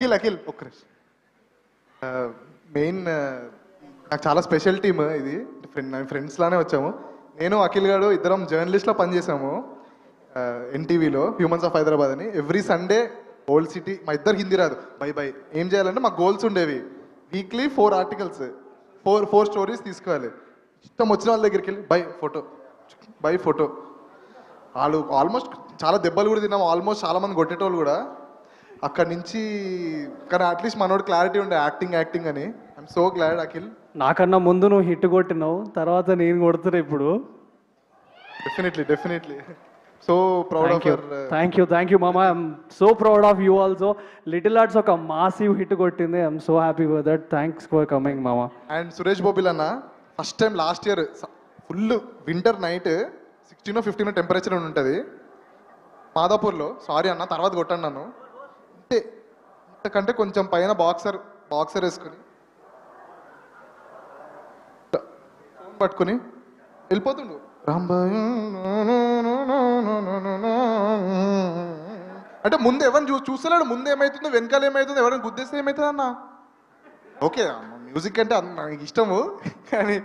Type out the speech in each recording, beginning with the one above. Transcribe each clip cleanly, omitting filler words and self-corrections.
అఖిల్ అఖిల్ ఒక్క మెయిన్ నాకు చాలా స్పెషల్ టీమ్ ఇది. ఫ్రెండ్స్ లానే వచ్చాము. నేను అఖిల్ గారు ఇద్దరం జర్నలిస్ట్లో పనిచేసాము ఎన్టీవీలో, హ్యూమన్స్ ఆఫ్ హైదరాబాద్ అని. ఎవ్రీ సండే ఓల్డ్ సిటీ, మా ఇద్దరు హిందీ రాదు, బై బై ఏం చేయాలంటే మాకు గోల్స్ ఉండేవి. వీక్లీ 4 ఆర్టికల్స్, 4 స్టోరీస్ తీసుకోవాలి. ఇష్టం వచ్చిన వాళ్ళ దగ్గరికి వెళ్ళి బై ఫోటో. వాళ్ళు ఆల్మోస్ట్ చాలా దెబ్బలు కూడా తిన్నాము, ఆల్మోస్ట్ చాలా మంది కొట్టేటోళ్ళు కూడా. అక్కడి నుంచి కానీ అట్లీస్ట్ మనోడు క్లారిటీ ఉండే యాక్టింగ్ అని. I'm so glad Akhil. నాకన్నా ముందు నువ్వు హిట్ కొట్టినావు, తర్వాత నేను కొడుతున్నా ఇప్పుడు. Definitely so proud of you. Thank you మామా. I'm so proud of you also. Little Hearts ఒక మాసివ్ హిట్ కొట్టింది. I'm so happy for that. Thanks for coming మామా. అండ్ సురేష్ బొబిల్ అన్న first time last year full winter night 16 or 15 temperature ఉంటుంది మాదాపూర్లో. Sorry అన్న, తర్వాత కొట్టండి నన్ను. అంతే, ఇంతకంటే కొంచెం పైన బాక్సర్ వేసుకుని పట్టుకుని వెళ్ళిపోతుండు. అంటే ముందు ఎవరిని చూస్తలేడు, ముందు ఏమవుతుందో వెనకాల ఏమవుతుందో, ఎవరైనా గుద్దేస్తే ఏమవుతుంది అన్న. ఓకే మ్యూజిక్ అంటే నాకు ఇష్టము, కానీ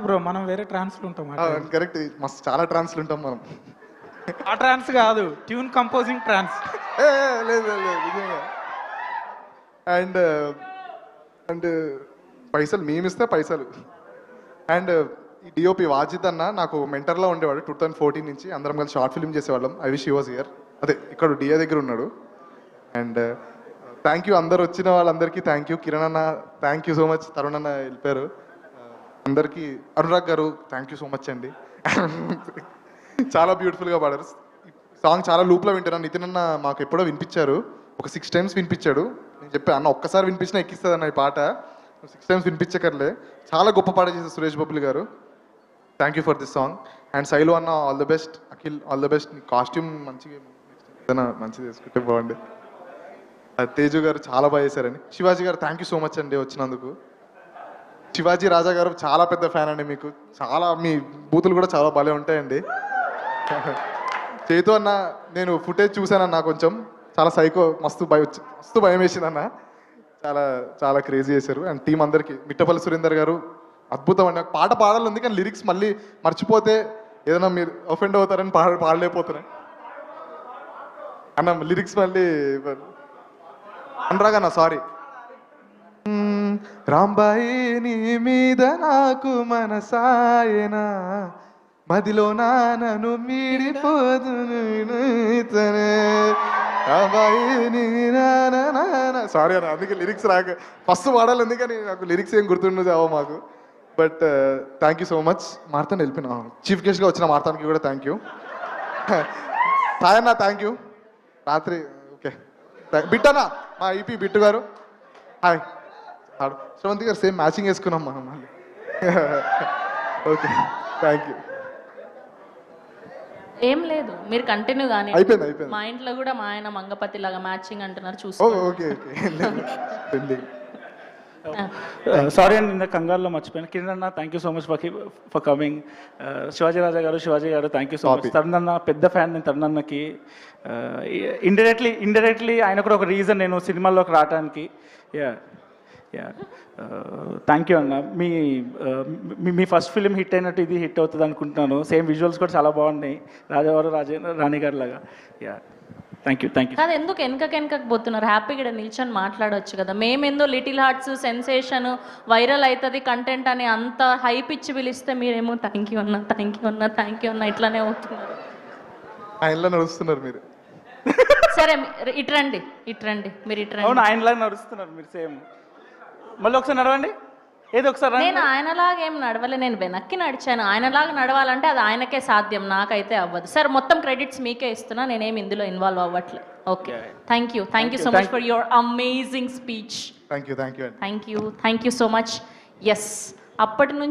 బ్రో మనం వేరే ట్రాన్స్లు ఉంటాం. కరెక్ట్, మస్తు చాలా ట్రాన్స్లు ఉంటాం మనం. ఆ ట్రాన్స్ కాదు, ట్యూన్ కంపోజింగ్ ట్రాన్స్. లేదు అండ్ అండ్ పైసలు మేమిస్తే పైసలు. అండ్ ఈ డిఓపి వాజిద్ అన్న నాకు మెంటర్లో ఉండేవాడు 2014 నుంచి. అందరం కలిసి షార్ట్ ఫిల్మ్ చేసేవాళ్ళం. I wish he was here. అదే ఇక్కడ డిఏ దగ్గర ఉన్నాడు. అండ్ థ్యాంక్ యూ అందరు వచ్చిన వాళ్ళందరికీ థ్యాంక్ యూ. కిరణ్ అన్న thank you so much. Tarun అన్న వెళ్ళిపోయారు. అందరికీ అనురాగ్ గారు థ్యాంక్ యూ సో మచ్ అండి. చాలా బ్యూటిఫుల్గా పాడారు. సాంగ్ చాలా లూప్లో వింటున్నాను. నితిన్ అన్న మాకు ఎప్పుడో వినిపించారు, ఒక 6 times వినిపించాడు. నేను చెప్పాను అన్న ఒక్కసారి వినిపించినా ఎక్కిస్తుంది అన్న ఈ పాట, 6 times వినిపించకర్లే. చాలా గొప్ప పాట చేశారు సురేష్ బొబ్బుల్ గారు. Thank you for this song. And Shailu అన్న all the best. Akhil all the best. నీ కాస్ట్యూమ్ మంచిగా ఏదైనా మంచిగా వేసుకుంటే బాగుండే. తేజు గారు చాలా బాగా చేశారని. శివాజీ గారు థ్యాంక్ యూ సో మచ్ అండి వచ్చినందుకు. శివాజీ రాజా గారు చాలా పెద్ద ఫ్యాన్ అండి మీకు. చాలా మీ బూతులు కూడా చాలా భలే ఉంటాయండి. చేతు అన్న నేను ఫుటేజ్ చూశానన్న, కొంచెం చాలా సైకో, మస్తు భయం వేసిందన్న. చాలా చాలా క్రేజీ చేశారు. అండ్ టీం అందరికీ, మిట్టపల్లి సురేందర్ గారు అద్భుతం అండి. నాకు పాట పాడాలి ఉంది కానీ లిరిక్స్ మళ్ళీ మర్చిపోతే ఏదైనా మీరు ఒఫెండ్ అవుతారని పాడలేకపోతున్నాయి అన్న. లిరిక్స్ మళ్ళీ అనురాగ్ అన్న సారీ. రాంబాయి నీ మీద నాకు మనసాయనా, మదిలో నానను మీడిపోదును. సారీ అన్న, అందుకే లిరిక్స్ రాక ఫస్ట్ పాడాలి ఉంది కానీ నాకు లిరిక్స్ ఏం గుర్తుండదు అవో మాకు. But thank you so much. Marthan వెళ్ళిపోయినా చీఫ్ గెస్ట్గా వచ్చిన మార్తాన్కి కూడా థ్యాంక్ యూ. హాయ్ అన్న థ్యాంక్ యూ. రాత్రి ఓకే బిట్టన్నా మా ఈపీ బిట్టు గారు హాయ్. శ్రవంతి గారు సేమ్ మ్యాచింగ్ వేసుకున్నాం మనం మళ్ళీ. Okay thank you. ఏం లేదు, మీరు కంటిన్యూ కానీ. అయిపోయింది. మా ఇంట్లో కూడా మా ఆయన మంగపతి లాగా మ్యాచింగ్ అంటున్నారు, చూసి. ఓకే సారీ అండి, ఇంత కంగారులో మర్చిపోయాను. కిరణ్ అన్న thank you so much for coming. Shivaji Raja గారు thank you so much. Tarun అన్న పెద్ద ఫ్యాన్ నేను తరుణ్ అన్నకి. ఇండైరెక్ట్లీ ఆయన కూడా ఒక రీజన్ నేను సినిమాల్లోకి రావడానికి. థ్యాంక్ యూ అన్న. మీ ఫస్ట్ ఫిలిం హిట్ అయినట్టు ఇది హిట్ అవుతుంది అనుకుంటున్నాను. సేమ్ విజువల్స్ కూడా చాలా బాగున్నాయి, రాజావారు రాణి గారి లాగా. Thank you. కాదు, ఎందుకు వెనకకు పోతున్నారు? హ్యాపీగా నిల్చొని మాట్లాడవచ్చు కదా. మేమేందో లిటిల్ హార్ట్స్ సెన్సేషన్ వైరల్ అవుతుంది కంటెంట్ అని అంత హైప్ ఇచ్చి పిలిస్తే మీరేమో థ్యాంక్ యూ అన్న ఇట్లానే అవుతున్నారు. ఆయనలో నడుస్తున్నారు మీరు. సరే ఇట్రండి మీరు ఇట్రండి. అవును, ఆయనలాగా నడుస్తున్నారు మీరు. సేమ్ మళ్ళీ ఒకసారి నడవండి. ఏదో ఒకసారి. నేను ఆయనలాగా ఏం నడవలే, నేను వెనక్కి నడిచాను. ఆయనలాగా నడవాలంటే అది ఆయనకే సాధ్యం, నాకైతే అవ్వదు. సార్ మొత్తం క్రెడిట్స్ మీకే ఇస్తున్నా, నేనేం ఇందులో ఇన్వాల్వ్ అవ్వట్లే. Okay thank you so much for your amazing speech. Thank you so much. Yes, అప్పటి నుంచి